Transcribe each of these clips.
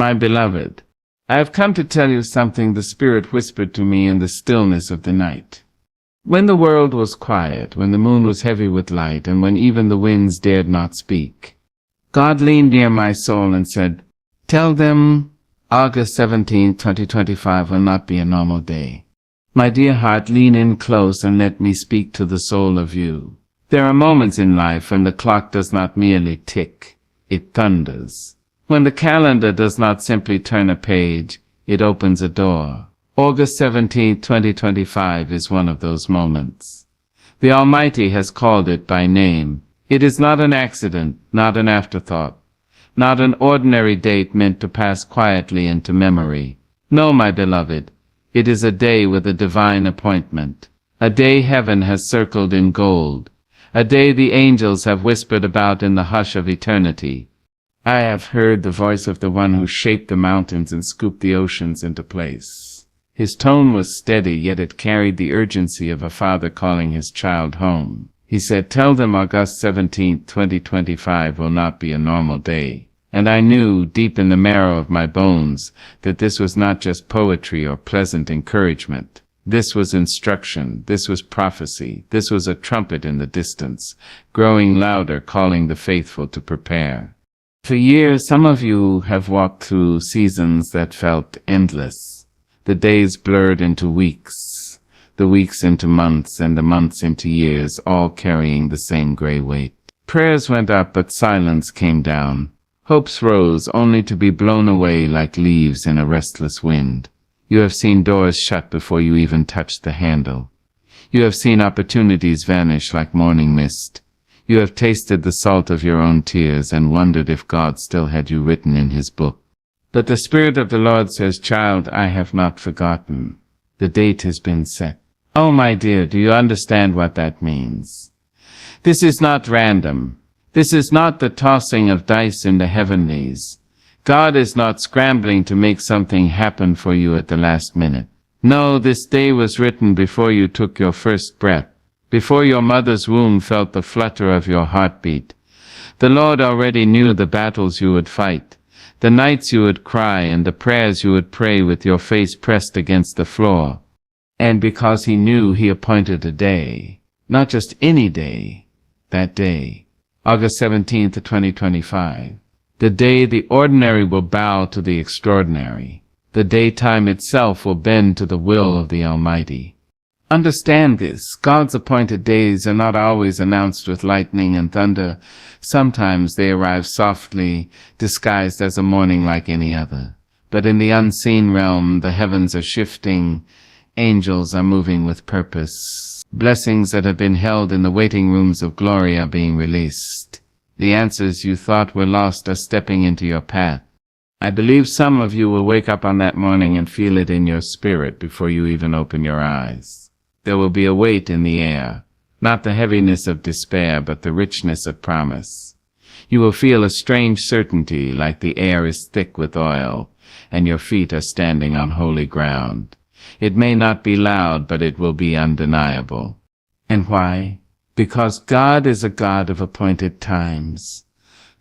My beloved, I have come to tell you something the Spirit whispered to me in the stillness of the night. When the world was quiet, when the moon was heavy with light, and when even the winds dared not speak, God leaned near my soul and said, "Tell them August 17, 2025 will not be a normal day. My dear heart, lean in close and let me speak to the soul of you. There are moments in life when the clock does not merely tick, it thunders. When the calendar does not simply turn a page, it opens a door. August 17, 2025 is one of those moments. The Almighty has called it by name. It is not an accident, not an afterthought, not an ordinary date meant to pass quietly into memory. No, my beloved, it is a day with a divine appointment, a day heaven has circled in gold, a day the angels have whispered about in the hush of eternity. I have heard the voice of the one who shaped the mountains and scooped the oceans into place. His tone was steady, yet it carried the urgency of a father calling his child home. He said, "Tell them August 17, 2025 will not be a normal day." And I knew, deep in the marrow of my bones, that this was not just poetry or pleasant encouragement. This was instruction, this was prophecy, this was a trumpet in the distance, growing louder, calling the faithful to prepare. For years, some of you have walked through seasons that felt endless. The days blurred into weeks, the weeks into months, and the months into years, all carrying the same gray weight. Prayers went up, but silence came down. Hopes rose, only to be blown away like leaves in a restless wind. You have seen doors shut before you even touched the handle. You have seen opportunities vanish like morning mist. You have tasted the salt of your own tears and wondered if God still had you written in his book. But the Spirit of the Lord says, "Child, I have not forgotten. The date has been set." Oh, my dear, do you understand what that means? This is not random. This is not the tossing of dice in the heavenlies. God is not scrambling to make something happen for you at the last minute. No, this day was written before you took your first breath, before your mother's womb felt the flutter of your heartbeat. The Lord already knew the battles you would fight, the nights you would cry, and the prayers you would pray with your face pressed against the floor. And because he knew, he appointed a day, not just any day, that day, August 17th, 2025. The day the ordinary will bow to the extraordinary. The day time itself will bend to the will of the Almighty. Understand this. God's appointed days are not always announced with lightning and thunder. Sometimes they arrive softly, disguised as a morning like any other. But in the unseen realm, the heavens are shifting. Angels are moving with purpose. Blessings that have been held in the waiting rooms of glory are being released. The answers you thought were lost are stepping into your path. I believe some of you will wake up on that morning and feel it in your spirit before you even open your eyes. There will be a weight in the air, not the heaviness of despair, but the richness of promise. You will feel a strange certainty, like the air is thick with oil, and your feet are standing on holy ground. It may not be loud, but it will be undeniable. And why? Because God is a God of appointed times.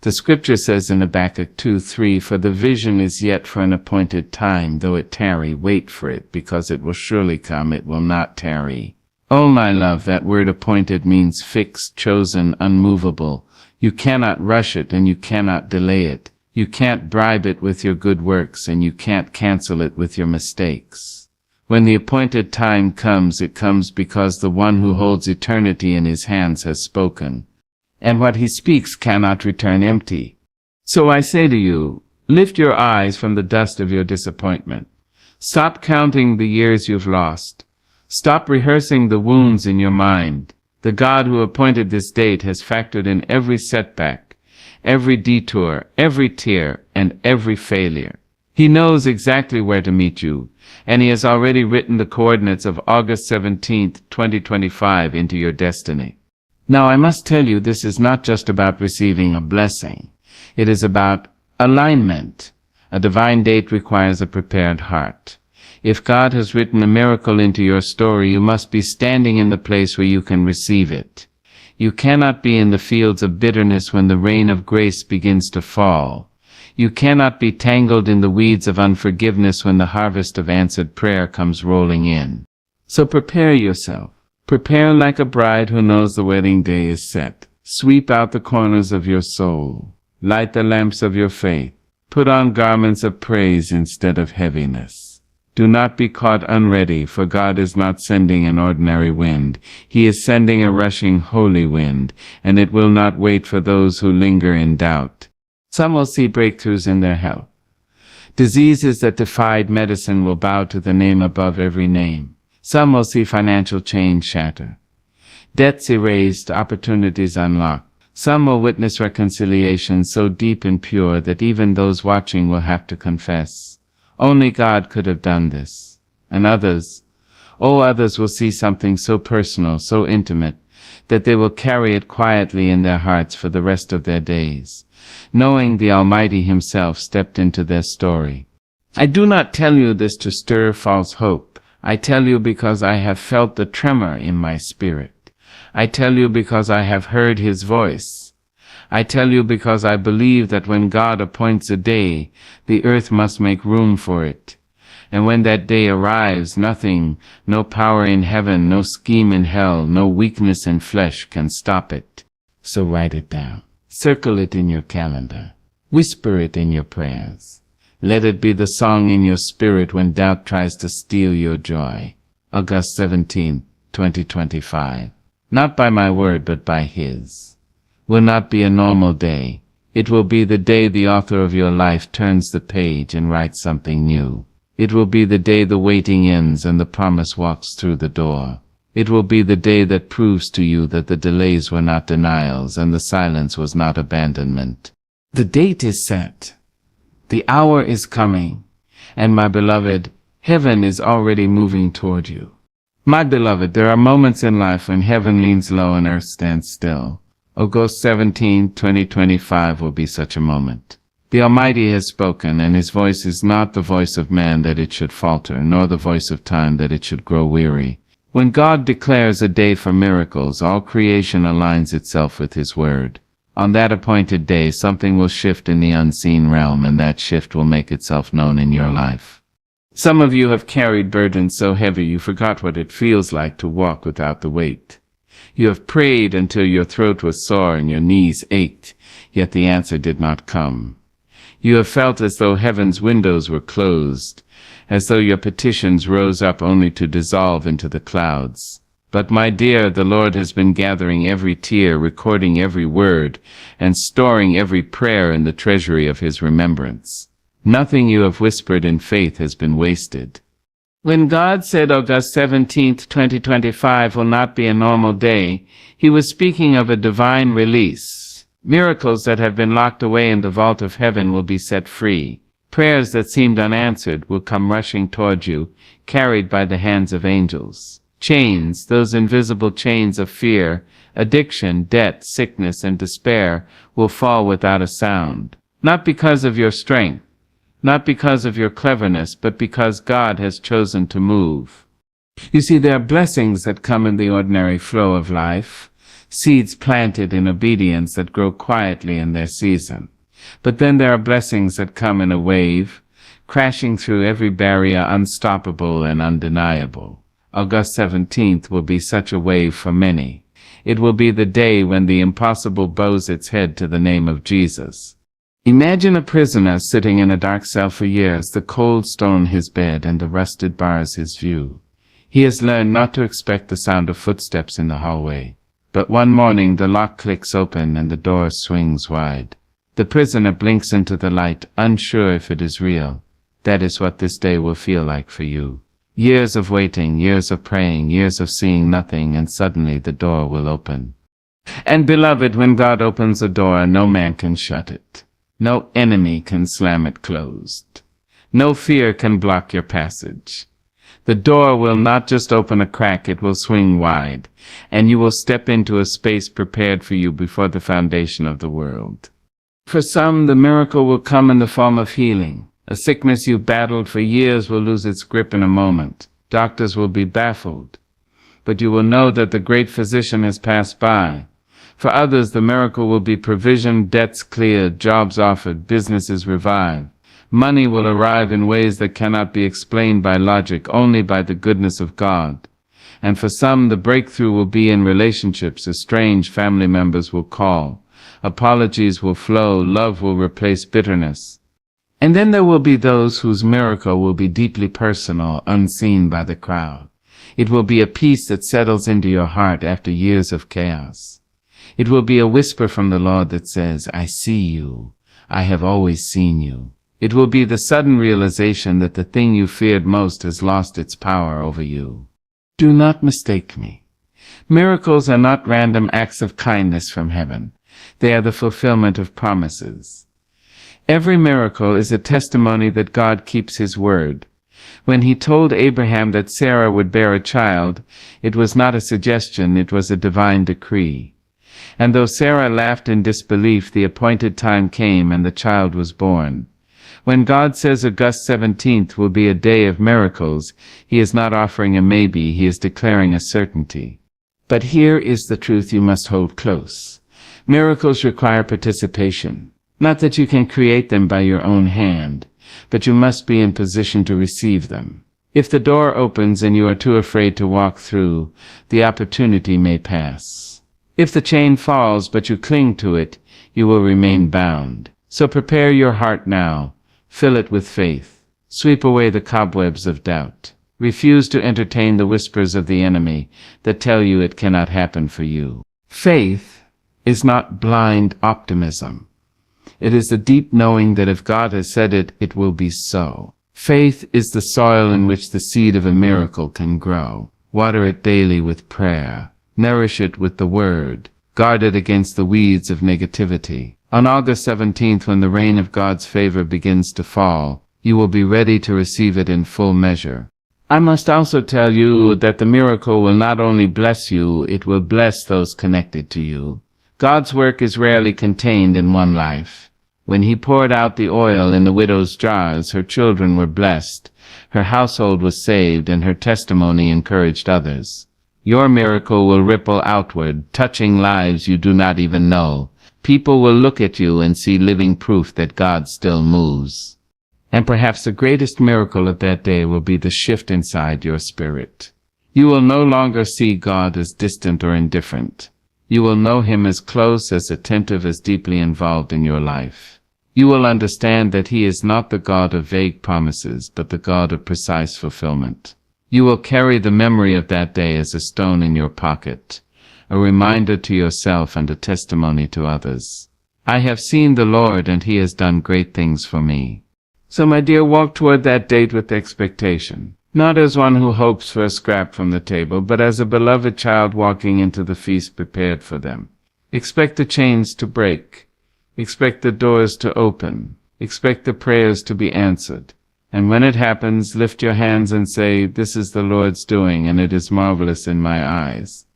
The scripture says in Habakkuk 2:3, "For the vision is yet for an appointed time, though it tarry, wait for it, because it will surely come, it will not tarry." Oh, my love, that word appointed means fixed, chosen, unmovable. You cannot rush it and you cannot delay it. You can't bribe it with your good works, and you can't cancel it with your mistakes. When the appointed time comes, it comes because the one who holds eternity in his hands has spoken. And what he speaks cannot return empty. So I say to you, lift your eyes from the dust of your disappointment. Stop counting the years you've lost. Stop rehearsing the wounds in your mind. The God who appointed this date has factored in every setback, every detour, every tear, and every failure. He knows exactly where to meet you, and he has already written the coordinates of August 17th, 2025 into your destiny. Now, I must tell you, this is not just about receiving a blessing. It is about alignment. A divine date requires a prepared heart. If God has written a miracle into your story, you must be standing in the place where you can receive it. You cannot be in the fields of bitterness when the rain of grace begins to fall. You cannot be tangled in the weeds of unforgiveness when the harvest of answered prayer comes rolling in. So prepare yourself. Prepare like a bride who knows the wedding day is set. Sweep out the corners of your soul. Light the lamps of your faith. Put on garments of praise instead of heaviness. Do not be caught unready, for God is not sending an ordinary wind. He is sending a rushing holy wind, and it will not wait for those who linger in doubt. Some will see breakthroughs in their health. Diseases that defied medicine will bow to the name above every name. Some will see financial chains shatter, debts erased, opportunities unlocked. Some will witness reconciliation so deep and pure that even those watching will have to confess, only God could have done this. And others will see something so personal, so intimate, that they will carry it quietly in their hearts for the rest of their days, knowing the Almighty Himself stepped into their story. I do not tell you this to stir false hope. I tell you because I have felt the tremor in my spirit. I tell you because I have heard His voice. I tell you because I believe that when God appoints a day, the earth must make room for it. And when that day arrives, nothing, no power in heaven, no scheme in hell, no weakness in flesh can stop it. So write it down. Circle it in your calendar. Whisper it in your prayers. Let it be the song in your spirit when doubt tries to steal your joy. August 17, 2025. Not by my word, but by His. Will not be a normal day. It will be the day the author of your life turns the page and writes something new. It will be the day the waiting ends and the promise walks through the door. It will be the day that proves to you that the delays were not denials and the silence was not abandonment. The date is set. The hour is coming, and my beloved, heaven is already moving toward you. My beloved, there are moments in life when heaven leans low and earth stands still. August 17, 2025 will be such a moment. The Almighty has spoken, and His voice is not the voice of man that it should falter, nor the voice of time that it should grow weary. When God declares a day for miracles, all creation aligns itself with His word. On that appointed day, something will shift in the unseen realm, and that shift will make itself known in your life. Some of you have carried burdens so heavy you forgot what it feels like to walk without the weight. You have prayed until your throat was sore and your knees ached, yet the answer did not come. You have felt as though heaven's windows were closed, as though your petitions rose up only to dissolve into the clouds. But my dear, the Lord has been gathering every tear, recording every word, and storing every prayer in the treasury of His remembrance. Nothing you have whispered in faith has been wasted. When God said August 17, 2025 will not be a normal day, He was speaking of a divine release. Miracles that have been locked away in the vault of heaven will be set free. Prayers that seemed unanswered will come rushing toward you, carried by the hands of angels. Chains, those invisible chains of fear, addiction, debt, sickness, and despair, will fall without a sound. Not because of your strength, not because of your cleverness, but because God has chosen to move. You see, there are blessings that come in the ordinary flow of life, seeds planted in obedience that grow quietly in their season. But then there are blessings that come in a wave, crashing through every barrier, unstoppable and undeniable. August 17th will be such a wave for many. It will be the day when the impossible bows its head to the name of Jesus. Imagine a prisoner sitting in a dark cell for years, the cold stone his bed and the rusted bars his view. He has learned not to expect the sound of footsteps in the hallway. But one morning the lock clicks open and the door swings wide. The prisoner blinks into the light, unsure if it is real. That is what this day will feel like for you. Years of waiting, years of praying, years of seeing nothing, and suddenly the door will open. And beloved, when God opens a door, no man can shut it. No enemy can slam it closed. No fear can block your passage. The door will not just open a crack, it will swing wide, and you will step into a space prepared for you before the foundation of the world. For some, the miracle will come in the form of healing. A sickness you battled for years will lose its grip in a moment. Doctors will be baffled. But you will know that the great physician has passed by. For others, the miracle will be provision, debts cleared, jobs offered, businesses revived. Money will arrive in ways that cannot be explained by logic, only by the goodness of God. And for some, the breakthrough will be in relationships. Estranged family members will call. Apologies will flow. Love will replace bitterness. And then there will be those whose miracle will be deeply personal, unseen by the crowd. It will be a peace that settles into your heart after years of chaos. It will be a whisper from the Lord that says, I see you. I have always seen you. It will be the sudden realization that the thing you feared most has lost its power over you. Do not mistake me. Miracles are not random acts of kindness from heaven. They are the fulfillment of promises. Every miracle is a testimony that God keeps His word. When He told Abraham that Sarah would bear a child, it was not a suggestion, it was a divine decree. And though Sarah laughed in disbelief, the appointed time came and the child was born. When God says August 17th will be a day of miracles, He is not offering a maybe, He is declaring a certainty. But here is the truth you must hold close. Miracles require participation. Not that you can create them by your own hand, but you must be in position to receive them. If the door opens and you are too afraid to walk through, the opportunity may pass. If the chain falls but you cling to it, you will remain bound. So prepare your heart now. Fill it with faith. Sweep away the cobwebs of doubt. Refuse to entertain the whispers of the enemy that tell you it cannot happen for you. Faith is not blind optimism. It is the deep knowing that if God has said it, it will be so. Faith is the soil in which the seed of a miracle can grow. Water it daily with prayer. Nourish it with the word. Guard it against the weeds of negativity. On August 17th, when the rain of God's favor begins to fall, you will be ready to receive it in full measure. I must also tell you that the miracle will not only bless you, it will bless those connected to you. God's work is rarely contained in one life. When He poured out the oil in the widow's jars, her children were blessed, her household was saved, and her testimony encouraged others. Your miracle will ripple outward, touching lives you do not even know. People will look at you and see living proof that God still moves. And perhaps the greatest miracle of that day will be the shift inside your spirit. You will no longer see God as distant or indifferent. You will know Him as close, as attentive, as deeply involved in your life. You will understand that He is not the God of vague promises, but the God of precise fulfillment. You will carry the memory of that day as a stone in your pocket, a reminder to yourself and a testimony to others. I have seen the Lord, and He has done great things for me. So, my dear, walk toward that date with expectation, not as one who hopes for a scrap from the table, but as a beloved child walking into the feast prepared for them. Expect the chains to break. Expect the doors to open. Expect the prayers to be answered. And when it happens, lift your hands and say, "This is the Lord's doing, and it is marvelous in my eyes."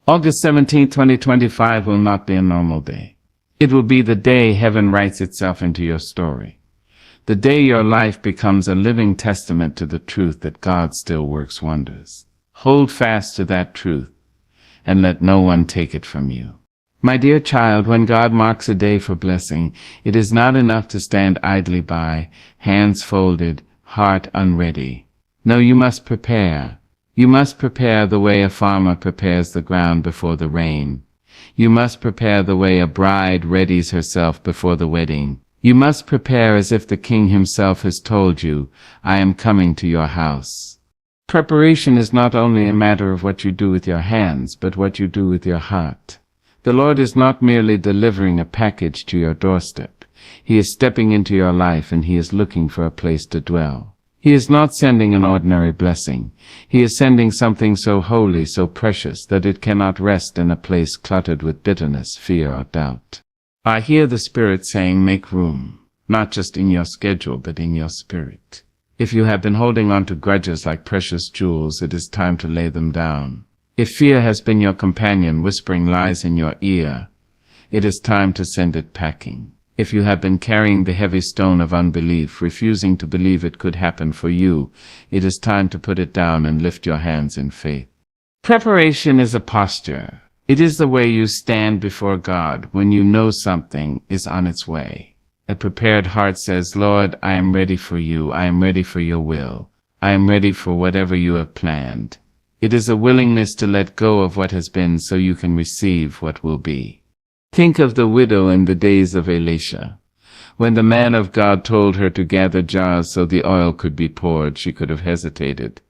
August 17, 2025 will not be a normal day. It will be the day heaven writes itself into your story. The day your life becomes a living testament to the truth that God still works wonders. Hold fast to that truth, and let no one take it from you. My dear child, when God marks a day for blessing, it is not enough to stand idly by, hands folded, heart unready. No, you must prepare. You must prepare the way a farmer prepares the ground before the rain. You must prepare the way a bride readies herself before the wedding. You must prepare as if the King Himself has told you, "I am coming to your house." Preparation is not only a matter of what you do with your hands, but what you do with your heart. The Lord is not merely delivering a package to your doorstep. He is stepping into your life, and He is looking for a place to dwell. He is not sending an ordinary blessing. He is sending something so holy, so precious, that it cannot rest in a place cluttered with bitterness, fear, or doubt. I hear the Spirit saying, make room, not just in your schedule, but in your spirit. If you have been holding on to grudges like precious jewels, it is time to lay them down. If fear has been your companion whispering lies in your ear, it is time to send it packing. If you have been carrying the heavy stone of unbelief, refusing to believe it could happen for you, it is time to put it down and lift your hands in faith. Preparation is a posture. It is the way you stand before God when you know something is on its way. A prepared heart says, Lord, I am ready for you. I am ready for your will. I am ready for whatever you have planned. It is a willingness to let go of what has been so you can receive what will be. Think of the widow in the days of Elisha. When the man of God told her to gather jars so the oil could be poured, she could have hesitated.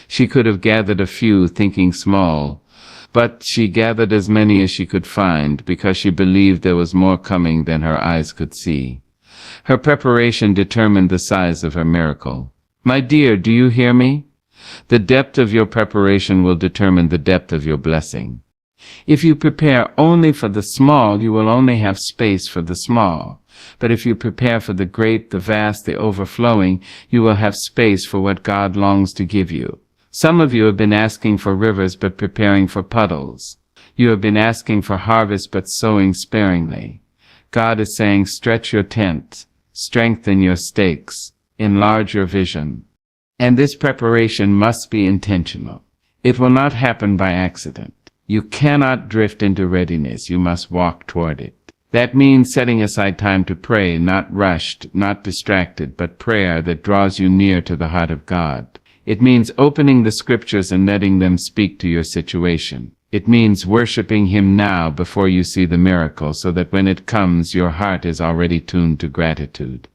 She could have gathered a few, thinking small, but she gathered as many as she could find because she believed there was more coming than her eyes could see. Her preparation determined the size of her miracle. My dear, do you hear me? The depth of your preparation will determine the depth of your blessing. If you prepare only for the small, you will only have space for the small. But if you prepare for the great, the vast, the overflowing, you will have space for what God longs to give you. Some of you have been asking for rivers but preparing for puddles. You have been asking for harvest but sowing sparingly. God is saying, stretch your tent, strengthen your stakes, enlarge your vision. And this preparation must be intentional. It will not happen by accident. You cannot drift into readiness. You must walk toward it. That means setting aside time to pray, not rushed, not distracted, but prayer that draws you near to the heart of God. It means opening the scriptures and letting them speak to your situation. It means worshiping Him now before you see the miracle, so that when it comes, your heart is already tuned to gratitude.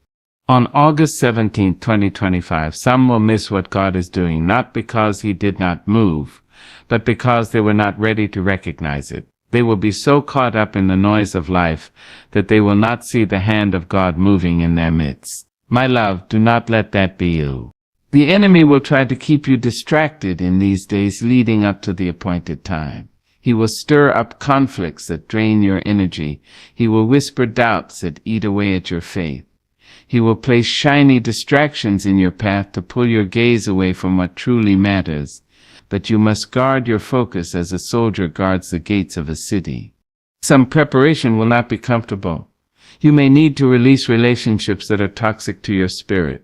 On August 17, 2025, some will miss what God is doing, not because He did not move, but because they were not ready to recognize it. They will be so caught up in the noise of life that they will not see the hand of God moving in their midst. My love, do not let that be you. The enemy will try to keep you distracted in these days leading up to the appointed time. He will stir up conflicts that drain your energy. He will whisper doubts that eat away at your faith. He will place shiny distractions in your path to pull your gaze away from what truly matters. But you must guard your focus as a soldier guards the gates of a city. Some preparation will not be comfortable. You may need to release relationships that are toxic to your spirit.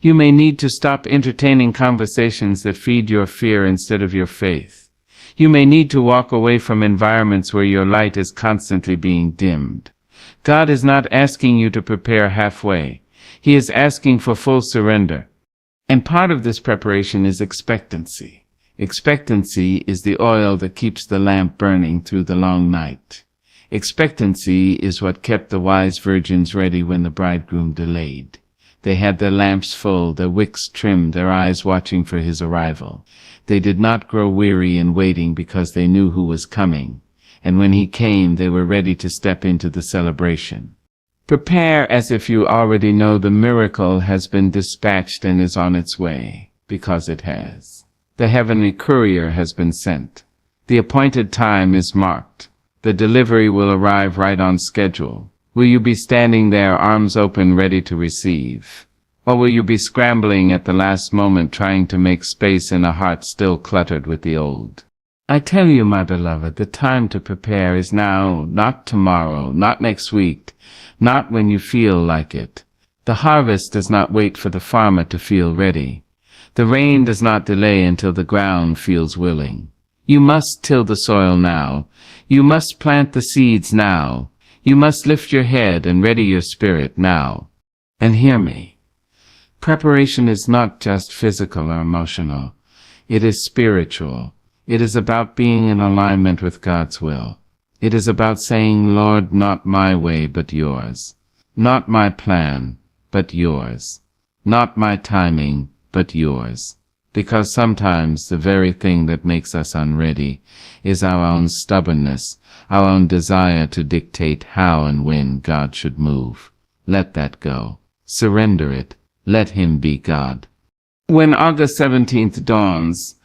You may need to stop entertaining conversations that feed your fear instead of your faith. You may need to walk away from environments where your light is constantly being dimmed. God is not asking you to prepare halfway. He is asking for full surrender. And part of this preparation is expectancy. Expectancy is the oil that keeps the lamp burning through the long night. Expectancy is what kept the wise virgins ready when the bridegroom delayed. They had their lamps full, their wicks trimmed, their eyes watching for his arrival. They did not grow weary in waiting because they knew who was coming. And when he came, they were ready to step into the celebration. Prepare as if you already know the miracle has been dispatched and is on its way, because it has. The heavenly courier has been sent. The appointed time is marked. The delivery will arrive right on schedule. Will you be standing there, arms open, ready to receive? Or will you be scrambling at the last moment, trying to make space in a heart still cluttered with the old? I tell you, my beloved, the time to prepare is now, not tomorrow, not next week, not when you feel like it. The harvest does not wait for the farmer to feel ready. The rain does not delay until the ground feels willing. You must till the soil now. You must plant the seeds now. You must lift your head and ready your spirit now. And hear me. Preparation is not just physical or emotional. It is spiritual. It is about being in alignment with God's will. It is about saying, Lord, not my way, but yours. Not my plan, but yours. Not my timing, but yours. Because sometimes the very thing that makes us unready is our own stubbornness, our own desire to dictate how and when God should move. Let that go. Surrender it. Let Him be God. When August 17th dawns,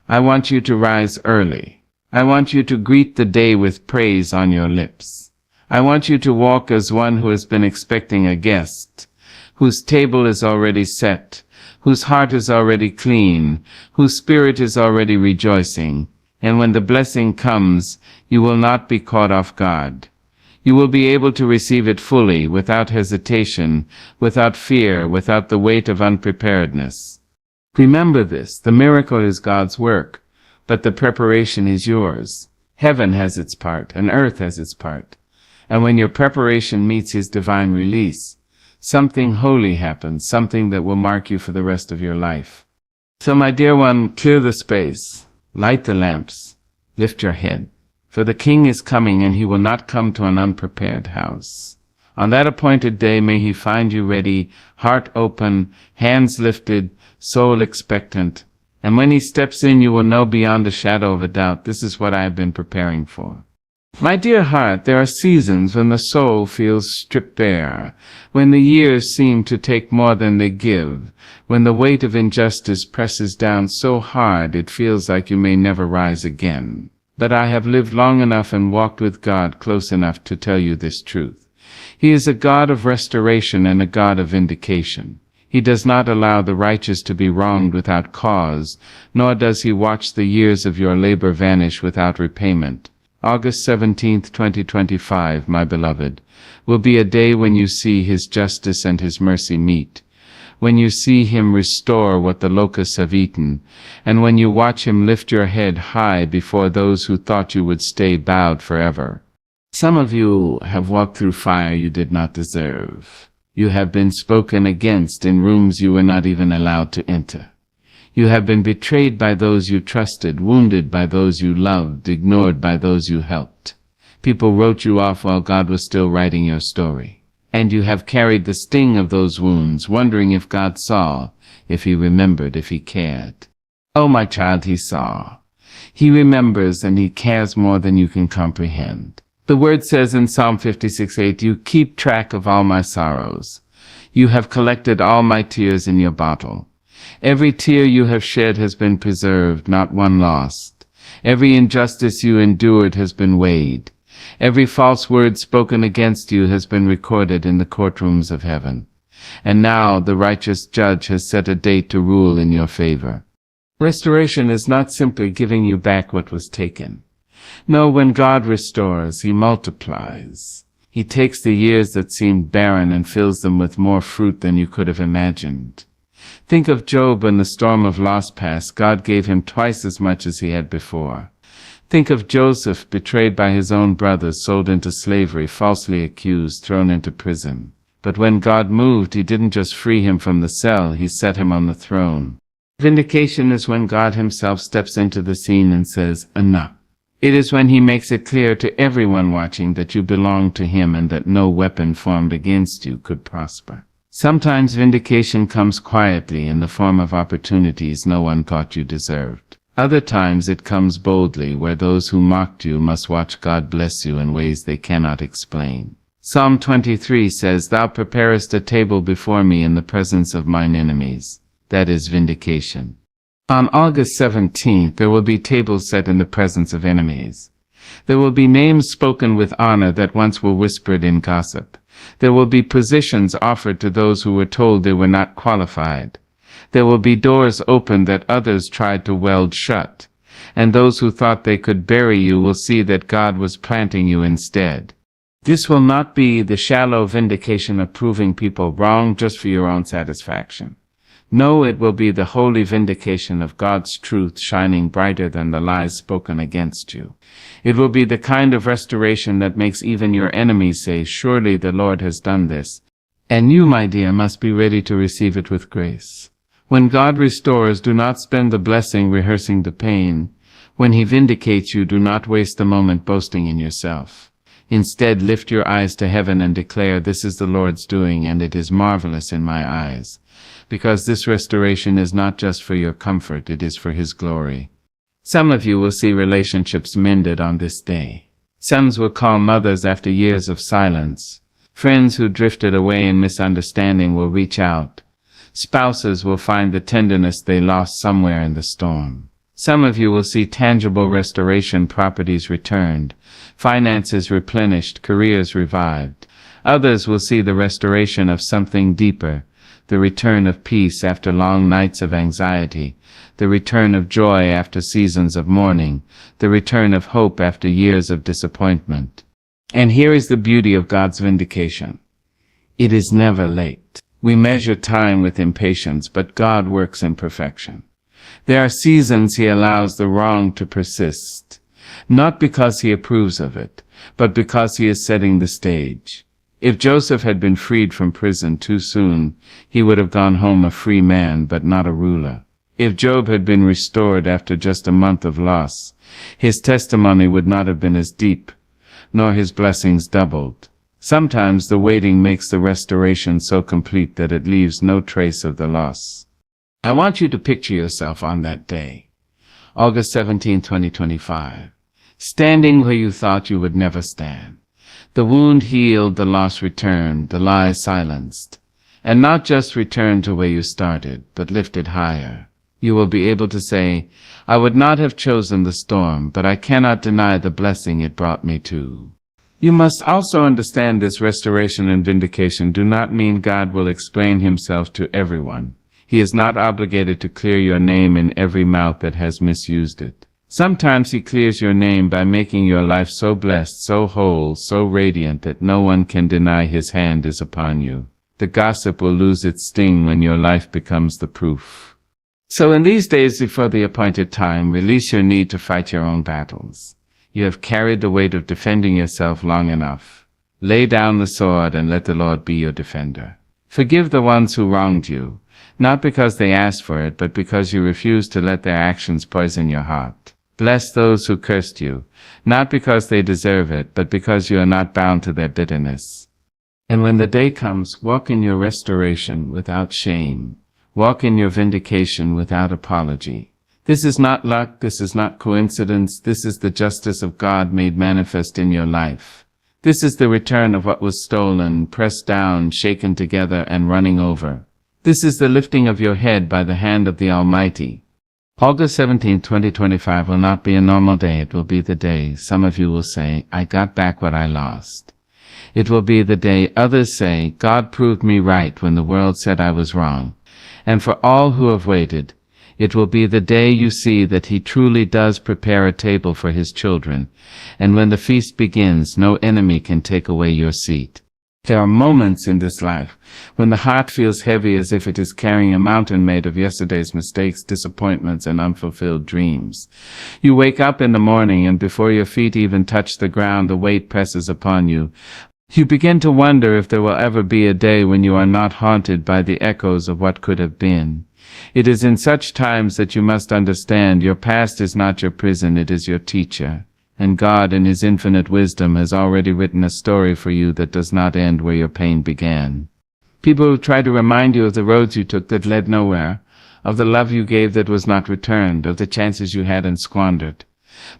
I want you to rise early. I want you to greet the day with praise on your lips. I want you to walk as one who has been expecting a guest, whose table is already set, whose heart is already clean, whose spirit is already rejoicing. And when the blessing comes, you will not be caught off guard. You will be able to receive it fully, without hesitation, without fear, without the weight of unpreparedness. Remember this, the miracle is God's work, but the preparation is yours. Heaven has its part, and earth has its part. And when your preparation meets His divine release, something holy happens, something that will mark you for the rest of your life. So my dear one, clear the space, light the lamps, lift your head, for the King is coming, and He will not come to an unprepared house. On that appointed day may He find you ready, heart open, hands lifted, soul expectant. And when He steps in, you will know beyond a shadow of a doubt, this is what I have been preparing for. My dear heart, there are seasons when the soul feels stripped bare, when the years seem to take more than they give, when the weight of injustice presses down so hard it feels like you may never rise again. But I have lived long enough and walked with God close enough to tell you this truth. He is a God of restoration and a God of vindication. He does not allow the righteous to be wronged without cause, nor does He watch the years of your labor vanish without repayment. August 17, 2025, my beloved, will be a day when you see His justice and His mercy meet, when you see Him restore what the locusts have eaten, and when you watch Him lift your head high before those who thought you would stay bowed forever. Some of you have walked through fire you did not deserve. You have been spoken against in rooms you were not even allowed to enter. You have been betrayed by those you trusted, wounded by those you loved, ignored by those you helped. People wrote you off while God was still writing your story. And you have carried the sting of those wounds, wondering if God saw, if He remembered, if He cared. Oh, my child, He saw. He remembers, and He cares more than you can comprehend. The word says in Psalm 56:8, you keep track of all my sorrows. You have collected all my tears in your bottle. Every tear you have shed has been preserved, not one lost. Every injustice you endured has been weighed. Every false word spoken against you has been recorded in the courtrooms of heaven. And now the righteous judge has set a date to rule in your favor. Restoration is not simply giving you back what was taken. No, when God restores, He multiplies. He takes the years that seemed barren and fills them with more fruit than you could have imagined. Think of Job when the storm of loss passed. God gave him twice as much as he had before. Think of Joseph, betrayed by his own brothers, sold into slavery, falsely accused, thrown into prison. But when God moved, He didn't just free him from the cell, He set him on the throne. Vindication is when God Himself steps into the scene and says, enough. It is when He makes it clear to everyone watching that you belong to Him and that no weapon formed against you could prosper. Sometimes vindication comes quietly in the form of opportunities no one thought you deserved. Other times it comes boldly, where those who mocked you must watch God bless you in ways they cannot explain. Psalm 23 says, Thou preparest a table before me in the presence of mine enemies. That is vindication. On August 17th, there will be tables set in the presence of enemies. There will be names spoken with honor that once were whispered in gossip. There will be positions offered to those who were told they were not qualified. There will be doors opened that others tried to weld shut. And those who thought they could bury you will see that God was planting you instead. This will not be the shallow vindication of proving people wrong just for your own satisfaction. No, it will be the holy vindication of God's truth shining brighter than the lies spoken against you. It will be the kind of restoration that makes even your enemies say, surely the Lord has done this. And you, my dear, must be ready to receive it with grace. When God restores, do not spend the blessing rehearsing the pain. When He vindicates you, do not waste the moment boasting in yourself. Instead, lift your eyes to heaven and declare, this is the Lord's doing, and it is marvelous in my eyes. Because this restoration is not just for your comfort, it is for His glory. Some of you will see relationships mended on this day. Sons will call mothers after years of silence. Friends who drifted away in misunderstanding will reach out. Spouses will find the tenderness they lost somewhere in the storm. Some of you will see tangible restoration, properties returned, finances replenished, careers revived. Others will see the restoration of something deeper, the return of peace after long nights of anxiety, the return of joy after seasons of mourning, the return of hope after years of disappointment. And here is the beauty of God's vindication. It is never late. We measure time with impatience, but God works in perfection. There are seasons He allows the wrong to persist. not because he approves of it, but because he is setting the stage. If Joseph had been freed from prison too soon, he would have gone home a free man but not a ruler. If Job had been restored after just a month of loss, his testimony would not have been as deep, nor his blessings doubled. Sometimes the waiting makes the restoration so complete that it leaves no trace of the loss. I want you to picture yourself on that day, August 17, 2025, standing where you thought you would never stand. The wound healed, the loss returned, the lie silenced, and not just returned to where you started, but lifted higher. You will be able to say, I would not have chosen the storm, but I cannot deny the blessing it brought me to. You must also understand this restoration and vindication do not mean God will explain himself to everyone. He is not obligated to clear your name in every mouth that has misused it. Sometimes he clears your name by making your life so blessed, so whole, so radiant that no one can deny his hand is upon you. The gossip will lose its sting when your life becomes the proof. So in these days before the appointed time, release your need to fight your own battles. You have carried the weight of defending yourself long enough. Lay down the sword and let the Lord be your defender. Forgive the ones who wronged you, not because they asked for it, but because you refused to let their actions poison your heart. Bless those who cursed you, not because they deserve it, but because you are not bound to their bitterness. And when the day comes, walk in your restoration without shame. Walk in your vindication without apology. This is not luck, this is not coincidence, this is the justice of God made manifest in your life. This is the return of what was stolen, pressed down, shaken together, and running over. This is the lifting of your head by the hand of the Almighty. August 17, 2025 will not be a normal day. It will be the day some of you will say, I got back what I lost. It will be the day others say, God proved me right when the world said I was wrong. And for all who have waited, it will be the day you see that he truly does prepare a table for his children, and when the feast begins, no enemy can take away your seat. There are moments in this life when the heart feels heavy as if it is carrying a mountain made of yesterday's mistakes, disappointments, and unfulfilled dreams. You wake up in the morning and before your feet even touch the ground, the weight presses upon you. You begin to wonder if there will ever be a day when you are not haunted by the echoes of what could have been. It is in such times that you must understand your past is not your prison, it is your teacher. And God in his infinite wisdom has already written a story for you that does not end where your pain began. People will try to remind you of the roads you took that led nowhere, of the love you gave that was not returned, of the chances you had and squandered.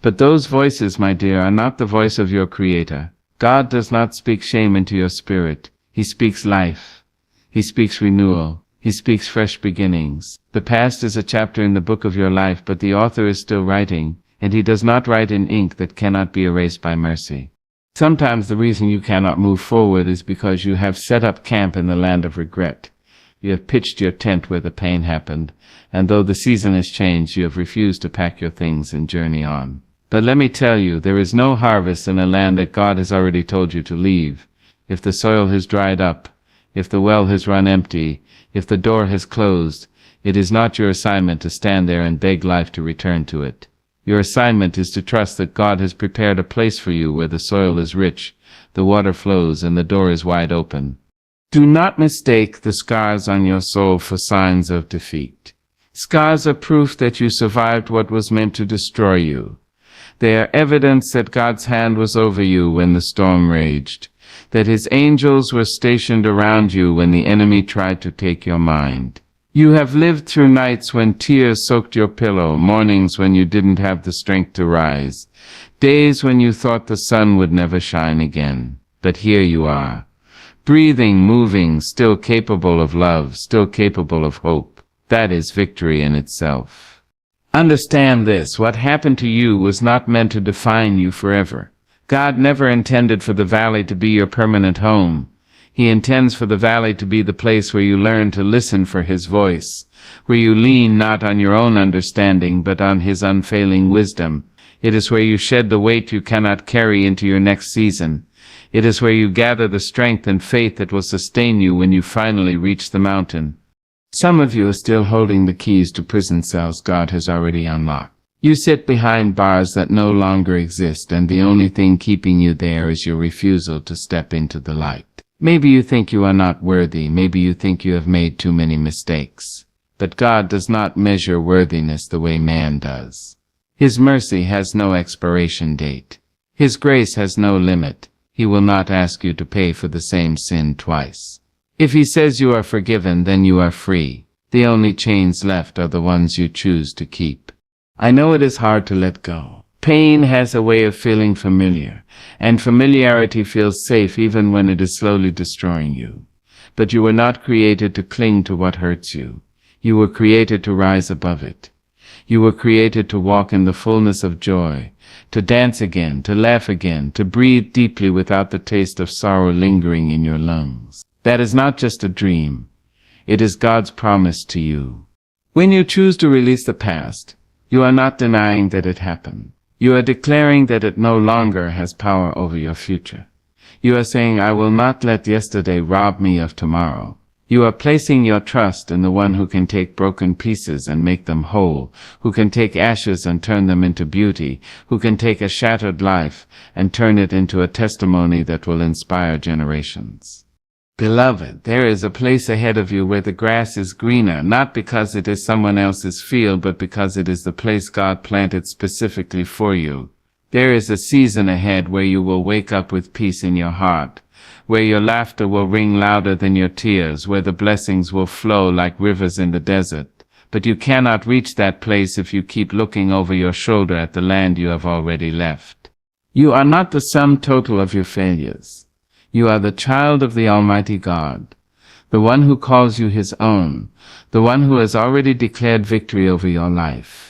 But those voices, my dear, are not the voice of your Creator. God does not speak shame into your spirit. He speaks life. He speaks renewal. He speaks fresh beginnings. The past is a chapter in the book of your life, but the author is still writing, and he does not write in ink that cannot be erased by mercy. Sometimes the reason you cannot move forward is because you have set up camp in the land of regret. You have pitched your tent where the pain happened, and though the season has changed, you have refused to pack your things and journey on. But let me tell you, there is no harvest in a land that God has already told you to leave. If the soil has dried up, if the well has run empty, if the door has closed, it is not your assignment to stand there and beg life to return to it. Your assignment is to trust that God has prepared a place for you where the soil is rich, the water flows, and the door is wide open. Do not mistake the scars on your soul for signs of defeat. Scars are proof that you survived what was meant to destroy you. They are evidence that God's hand was over you when the storm raged, that his angels were stationed around you when the enemy tried to take your mind. You have lived through nights when tears soaked your pillow, mornings when you didn't have the strength to rise, days when you thought the sun would never shine again. But here you are, breathing, moving, still capable of love, still capable of hope. That is victory in itself. Understand this, what happened to you was not meant to define you forever. God never intended for the valley to be your permanent home. He intends for the valley to be the place where you learn to listen for his voice, where you lean not on your own understanding but on his unfailing wisdom. It is where you shed the weight you cannot carry into your next season. It is where you gather the strength and faith that will sustain you when you finally reach the mountain. Some of you are still holding the keys to prison cells God has already unlocked. You sit behind bars that no longer exist, and the only thing keeping you there is your refusal to step into the light. Maybe you think you are not worthy, maybe you think you have made too many mistakes. But God does not measure worthiness the way man does. His mercy has no expiration date. His grace has no limit. He will not ask you to pay for the same sin twice. If he says you are forgiven, then you are free. The only chains left are the ones you choose to keep. I know it is hard to let go. Pain has a way of feeling familiar, and familiarity feels safe even when it is slowly destroying you. But you were not created to cling to what hurts you. You were created to rise above it. You were created to walk in the fullness of joy, to dance again, to laugh again, to breathe deeply without the taste of sorrow lingering in your lungs. That is not just a dream. It is God's promise to you. When you choose to release the past, you are not denying that it happened. You are declaring that it no longer has power over your future. You are saying, I will not let yesterday rob me of tomorrow. You are placing your trust in the one who can take broken pieces and make them whole, who can take ashes and turn them into beauty, who can take a shattered life and turn it into a testimony that will inspire generations. Beloved, there is a place ahead of you where the grass is greener, not because it is someone else's field, but because it is the place God planted specifically for you. There is a season ahead where you will wake up with peace in your heart, where your laughter will ring louder than your tears, where the blessings will flow like rivers in the desert. But you cannot reach that place if you keep looking over your shoulder at the land you have already left. You are not the sum total of your failures. You are the child of the Almighty God, the one who calls you his own, the one who has already declared victory over your life.